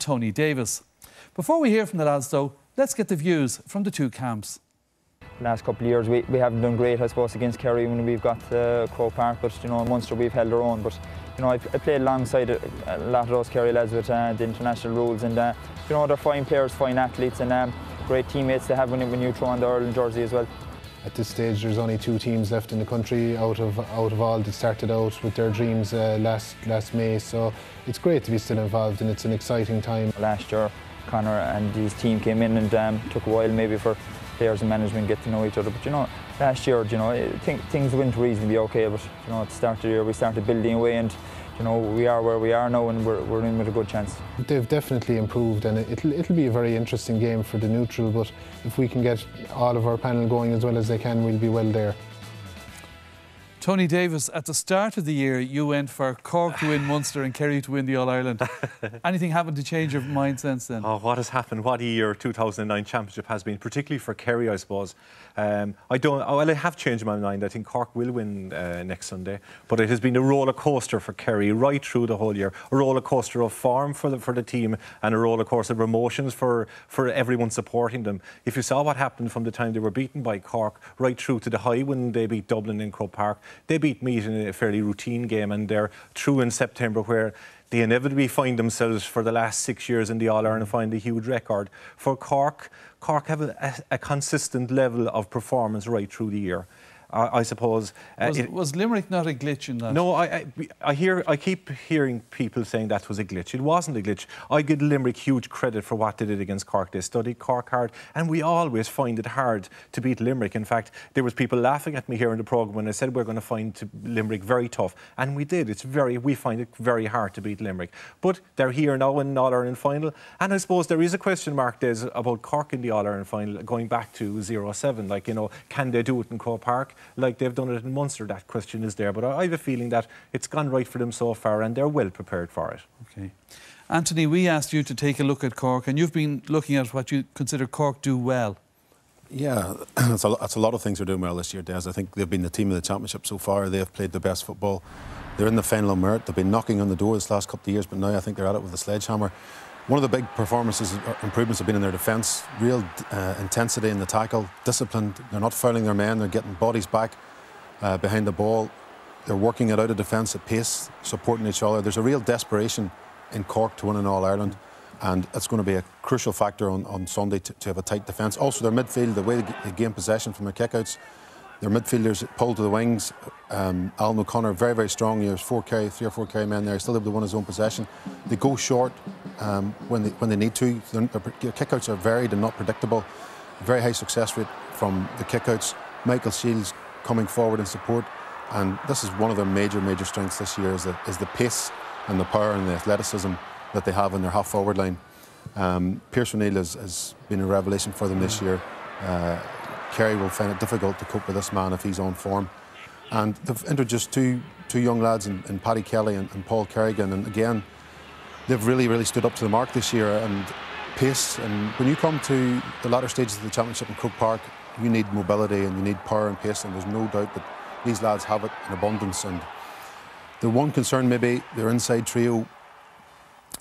Tony Davis. Before we hear from the lads though, let's get the views from the two camps. Last couple of years we haven't done great, I suppose, against Kerry when we've got Croke Park, but you know, in Munster we've held our own. But you know, I played alongside a lot of those Kerry lads with the international rules, and you know, they're fine players, fine athletes, and great teammates to have when you throw on the Ireland jersey as well. At this stage, there's only 2 teams left in the country out of all that started out with their dreams last May. So it's great to be still involved, and it's an exciting time. Last year, Conor and his team came in, and took a while maybe for players and management get to know each other. But you know, last year, you know, things went reasonably okay. But you know, at the start of the year, we started building away, and you know, we are where we are now, and we're in with a good chance. They've definitely improved, and it'll be a very interesting game for the neutral. But if we can get all of our panel going as well as they can, we'll be well there. Tony Davis, at the start of the year, you went for Cork to win Munster and Kerry to win the All-Ireland. Anything happened to change your mind since then? Oh, what has happened? What a year 2009 championship has been, particularly for Kerry, I suppose. I have changed my mind. I think Cork will win next Sunday, but it has been a roller coaster for Kerry right through the whole year. A roller coaster of form for the team, and a roller coaster of emotions for everyone supporting them. If you saw what happened from the time they were beaten by Cork right through to the high when they beat Dublin in Croke Park, they beat Meath in a fairly routine game, and they're through in September, where they inevitably find themselves for the last 6 years in the All-Ireland find a huge record. For Cork have a consistent level of performance right through the year. I suppose. Was Limerick not a glitch in that? No, I keep hearing people saying that was a glitch. It wasn't a glitch. I give Limerick huge credit for what they did against Cork. They studied Cork hard, and we always find it hard to beat Limerick. In fact, there was people laughing at me here in the programme when I said we're going to find Limerick very tough, and we did. We find it very hard to beat Limerick. But they're here now in the All-Ireland final, and I suppose there is a question mark there about Cork in the All-Ireland final going back to 07. Like, you know, can they do it in Croke Park like they've done it in Munster? That question is there, but I have a feeling that it's gone right for them so far, and they're well prepared for it. Okay. Anthony, we asked you to take a look at Cork, and you've been looking at what you consider Cork do well. Yeah, that's a lot of things they're doing well this year, Des. I think they've been the team of the championship so far. They've played the best football. They're in the final on merit. They've been knocking on the door this last couple of years, but now I think they're at it with a sledgehammer. One of the big performances or improvements have been in their defence. Real intensity in the tackle, disciplined. They're not fouling their men. They're getting bodies back behind the ball. They're working it out of defence at pace, supporting each other. There's a real desperation in Cork to win an All-Ireland, and it's going to be a crucial factor on Sunday to have a tight defence. Also, their midfield, the way they gain possession from their kickouts, their midfielders pull to the wings. Alan O'Connor, very, very strong. There's 3 or 4 Kerry men there. He's still able to win his own possession. They go short when they need to. Their kickouts are varied and not predictable. Very high success rate from the kickouts. Michael Shields coming forward in support, and this is one of their major strengths this year is the pace and the power and the athleticism that they have in their half-forward line. Pierce O'Neill has been a revelation for them this year. Kerry will find it difficult to cope with this man if he's on form. And they've introduced two young lads in Paddy Kelly and Paul Kerrigan, and again, they've really stood up to the mark this year, and pace. And when you come to the latter stages of the championship in Croke Park, you need mobility and you need power and pace, and there's no doubt that these lads have it in abundance. And the one concern, maybe their inside trio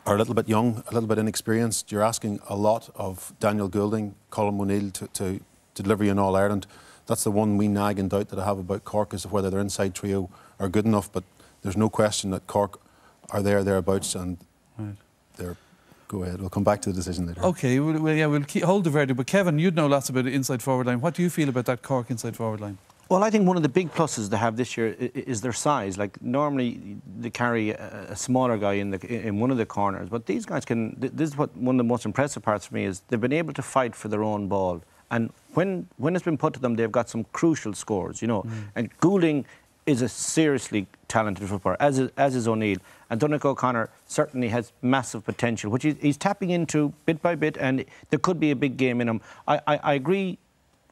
are a little bit young, a little bit inexperienced. You're asking a lot of Daniel Goulding, Colin O'Neill to deliver you an All-Ireland. That's the one wee nagging doubt that I have about Cork, is whether their inside trio are good enough. But there's no question that Cork are thereabouts, and they're... Go ahead, we'll come back to the decision later. OK, we'll hold the verdict. But Kevin, you'd know lots about the inside forward line. What do you feel about that Cork inside forward line? Well, I think one of the big pluses they have this year is their size. Like, normally they carry a smaller guy in one of the corners, but these guys can... This is what one of the most impressive parts for me is they've been able to fight for their own ball. And when it's been put to them, they've got some crucial scores, you know. And Goulding is a seriously talented footballer, as is O'Neill. And Donnacha O'Connor certainly has massive potential, which he's tapping into bit by bit, and there could be a big game in him. I agree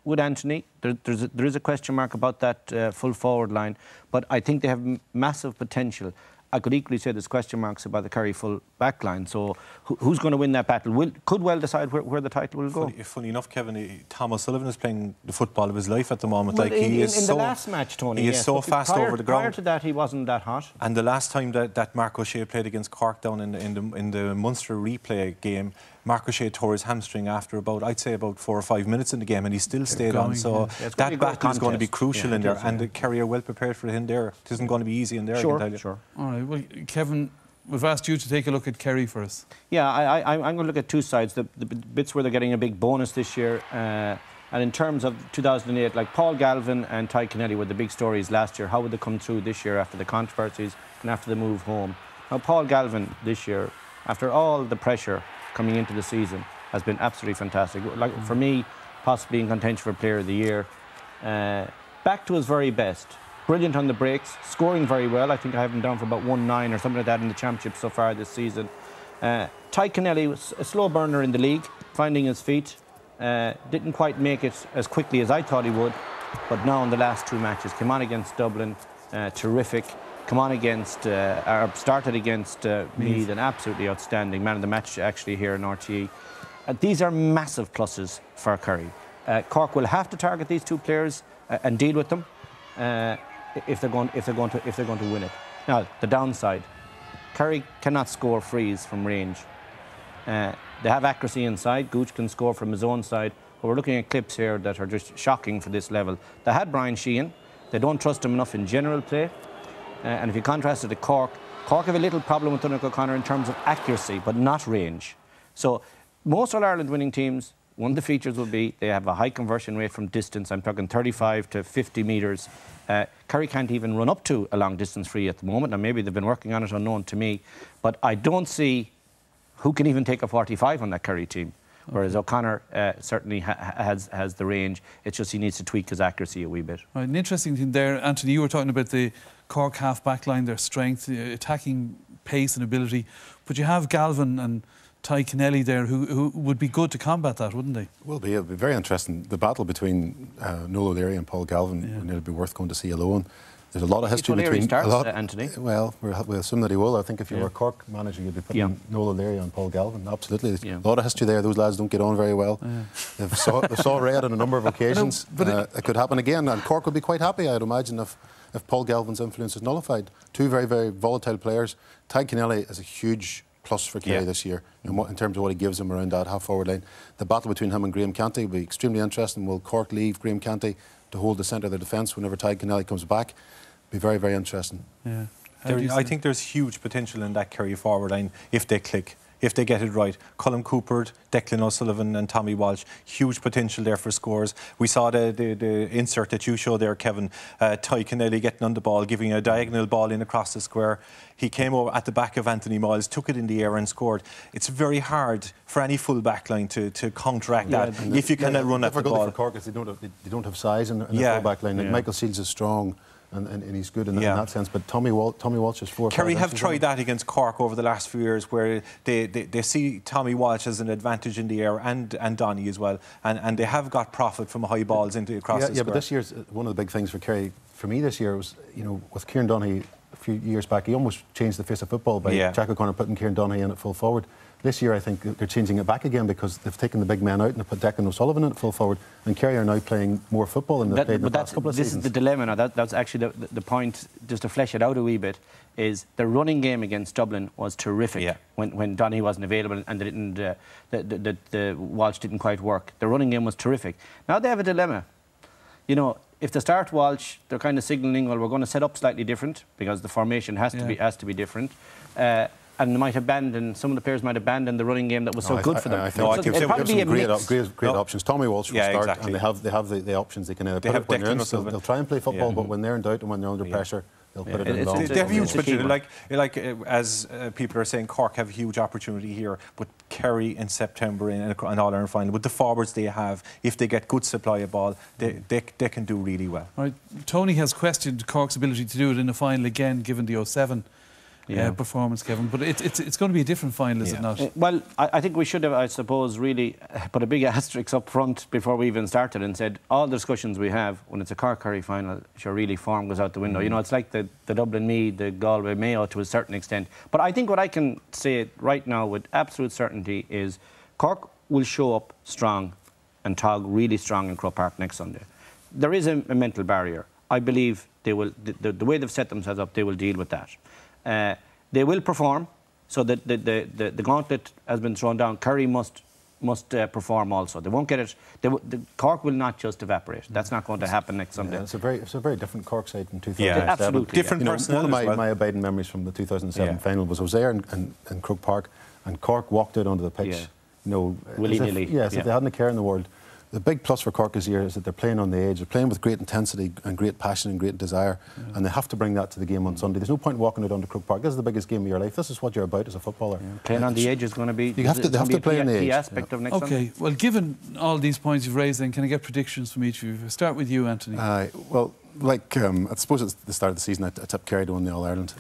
with Anthony. There is a question mark about that full forward line, but I think they have massive potential. I could equally say there's question marks about the Kerry full back line. So who's going to win that battle could well decide where the title will go. Funny enough, Kevin, Tom O'Sullivan is playing the football of his life at the moment. Well, he is in so, the last match, Tony, he is so fast over the ground. Prior to that, he wasn't that hot. And the last time that Mark O'Shea played against Cork down in the Munster replay game, Mark O'Shea tore his hamstring after I'd say about 4 or 5 minutes in the game, and he still stayed on. So that battle is going to be crucial in there, and the Kerry are well prepared for it in there. It isn't going to be easy in there. Sure, I can tell you. sure. All right. Well, Kevin, we've asked you to take a look at Kerry for us. Yeah, I'm going to look at two sides. The bits where they're getting a big bonus this year, and in terms of 2008, like Paul Galvin and Ty Kennelly were the big stories last year. How would they come through this year after the controversies and after the move home? Now, Paul Galvin this year, after all the pressure coming into the season, has been absolutely fantastic. Like for me, possibly in contention for Player of the Year. Back to his very best. Brilliant on the breaks, scoring very well. I think I have him down for about 1-9 or something like that in the championship so far this season. Ty Kennelly was a slow burner in the league, finding his feet. Didn't quite make it as quickly as I thought he would, but now in the last 2 matches, came on against Dublin, terrific. Come on against, started against Meath, an absolutely outstanding man of the match actually here in RTE. These are massive pluses for Kerry. Cork will have to target these 2 players and deal with them if they're going to win it. Now the downside, Kerry cannot score frees from range. They have accuracy inside. Gooch can score from his own side, but we're looking at clips here that are just shocking for this level. They had Brian Sheehan. They don't trust him enough in general play. And if you contrast it to Cork, Cork have a little problem with Donnacha O'Connor in terms of accuracy, but not range. So most All-Ireland winning teams, one of the features will be they have a high conversion rate from distance. I'm talking 35 to 50 metres. Kerry can't even run up to a long distance free at the moment, and maybe they've been working on it, unknown to me. But I don't see who can even take a 45 on that Kerry team. Whereas O'Connor certainly has the range. It's just he needs to tweak his accuracy a wee bit. Right, an interesting thing there, Anthony, you were talking about the Cork half-back line, their strength, attacking pace and ability. But you have Galvin and Ty Kennelly there who would be good to combat that, wouldn't they? Will be. It'll be very interesting. The battle between Noel O'Leary and Paul Galvin, and it'll be worth going to see alone. There's a lot of history between... Anthony. Well, we'll assume that he will. I think if you were a Cork manager, you'd be putting Noel O'Leary on Paul Galvin. Absolutely. A lot of history there. Those lads don't get on very well. They've saw red on a number of occasions. But it could happen again. And Cork would be quite happy, I'd imagine, if Paul Galvin's influence is nullified. 2 very, very volatile players. Ty Kennelly is a huge plus for Kerry this year in terms of what he gives them around that half-forward line. The battle between him and Graham Canty will be extremely interesting. Will Cork leave Graham Canty to hold the centre of their defence whenever Ty Kennelly comes back? Be very, very interesting. Yeah. I think there's huge potential in that Kerry forward line if they click, if they get it right. Colm Cooper, Declan O'Sullivan and Tommy Walsh, huge potential there for scores. We saw the insert that you showed there, Kevin. Ty Kennelly getting on the ball, giving a diagonal ball in across the square. He came over at the back of Anthony Miles, took it in the air and scored. It's very hard for any full back line to counteract that if you cannot run at the ball. For Cork is they don't have size in the full back line. Like Michael Seals is strong. And he's good in that sense. But Tommy Walsh is 4. Kerry have tried that against Cork over the last few years, where they see Tommy Walsh as an advantage in the air and Donny as well, and they have got profit from high balls into across the square. Yeah, but this year's one of the big things for Kerry, for me this year, was with Kieran Donaghy a few years back, he almost changed the face of football by Jack O'Connor putting Kieran Donaghy in at full forward. This year, I think they're changing it back again because they've taken the big men out and they've put Declan O'Sullivan in at full forward. And Kerry are now playing more football than they've played in the past couple of seasons. This is the dilemma now. That's actually the point, just to flesh it out a wee bit, is the running game against Dublin was terrific when Donaghy wasn't available and the Walsh didn't quite work. The running game was terrific. Now they have a dilemma. If they start Walsh, they're kind of signalling, well, we're going to set up slightly different because the formation has to be different. And they might abandon, some of the players might abandon the running game that was so good for them. I think they'll have some great options. Tommy Walsh will start, and they have the options. They can either put it when they'll try and play football, but when they're in doubt and when they're under pressure, they'll put it in long. They have huge potential. As people are saying, Cork have a huge opportunity here, but Kerry in September in an All-Ireland final, with the forwards they have, if they get good supply of ball, they can do really well. Right. Tony has questioned Cork's ability to do it in a final again, given the 07 performance, Kevin. But it's going to be a different final, is it not? Well, I think we should have, I suppose, really put a big asterisk up front before we even started and said all the discussions we have when it's a Cork-Kerry final, sure, really form goes out the window. You know, it's like the Dublin Meath, the Galway Mayo to a certain extent. But I think what I can say right now with absolute certainty is Cork will show up strong and Tog really strong in Croke Park next Sunday. There is a mental barrier. I believe they will, the way they've set themselves up, they will deal with that. They will perform, so that the gauntlet has been thrown down. Kerry must perform also. They won't get it. The Cork will not just evaporate. That's not going to happen next Sunday. It's a very different Cork side from 2007. Yeah, absolutely. Different personnel. One of my abiding memories from the 2007 final was I was there in Croke Park, and Cork walked out onto the pitch. Yeah. You know, willy-nilly. Yes, if they hadn't a care in the world. The big plus for Cork this year is that they're playing on the edge. They're playing with great intensity and great passion and great desire, and they have to bring that to the game on Sunday. There's no point walking out onto Croke Park. This is the biggest game of your life. This is what you're about as a footballer. Playing on the edge is going to be. You have to play on the edge. The aspect of next Sunday. Okay. Well, given all these points you've raised, then can I get predictions from each of you? We'll start with you, Anthony. Well, like I suppose at the start of the season, I tipped Kerry to win the All Ireland.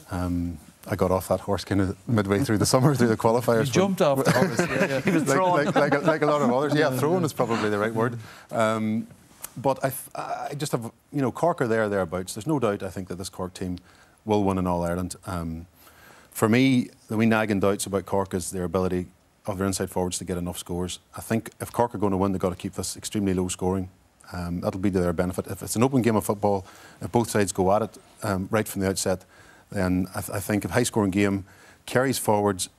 I got off that horse kind of midway through the summer, through the qualifiers. You jumped off the horse. He was thrown. like a lot of others. Yeah, thrown is probably the right word. But I just have, you know, Cork are thereabouts. There's no doubt, I think, that this Cork team will win an All Ireland. For me, the wee nagging doubts about Cork is their ability of their inside forwards to get enough scores. I think if Cork are going to win, they've got to keep this extremely low scoring. That'll be to their benefit. If it's an open game of football, if both sides go at it right from the outset, then I think a high-scoring game, Kerry's forwards,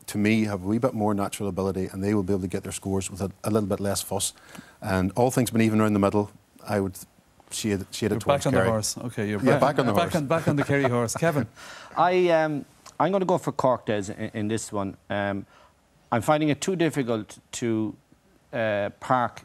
to me, have a wee bit more natural ability, and they will be able to get their scores with a little bit less fuss. And all things being even around the middle, I would shade it towards Kerry. Back on the horse. Okay, you're back on the horse. Back on the Kerry horse. Kevin? I'm going to go for Cork, Des, in this one. I'm finding it too difficult to park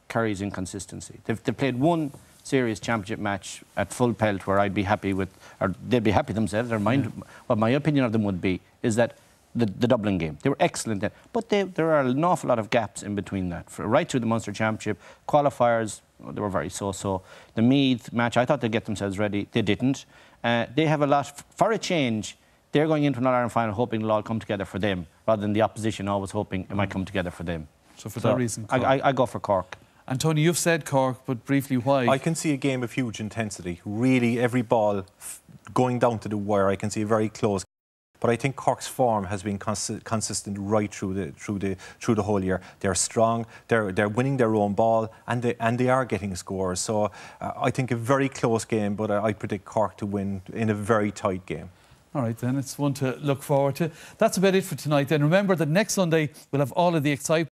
Kerry's inconsistency. They've played one serious championship match at full pelt where I'd be happy with, or they'd be happy themselves. What my opinion of them would be is that the Dublin game, they were excellent then, but there are an awful lot of gaps in between that. Right through the Munster Championship, qualifiers, they were very so-so. The Meath match, I thought they'd get themselves ready. They didn't. They have a lot, for a change, they're going into an All-Ireland final hoping it'll all come together for them, rather than the opposition always hoping it might come together for them. So for that reason, Cork. I go for Cork. And Tony, you've said Cork, but briefly, why? I can see a game of huge intensity. Really, every ball going down to the wire. I can see a very close. But I think Cork's form has been consistent right through the whole year. They're strong. They're winning their own ball, and they are getting scores. So I think a very close game. But I predict Cork to win in a very tight game. All right, then it's one to look forward to. That's about it for tonight. Then remember that next Sunday we'll have all of the excitement.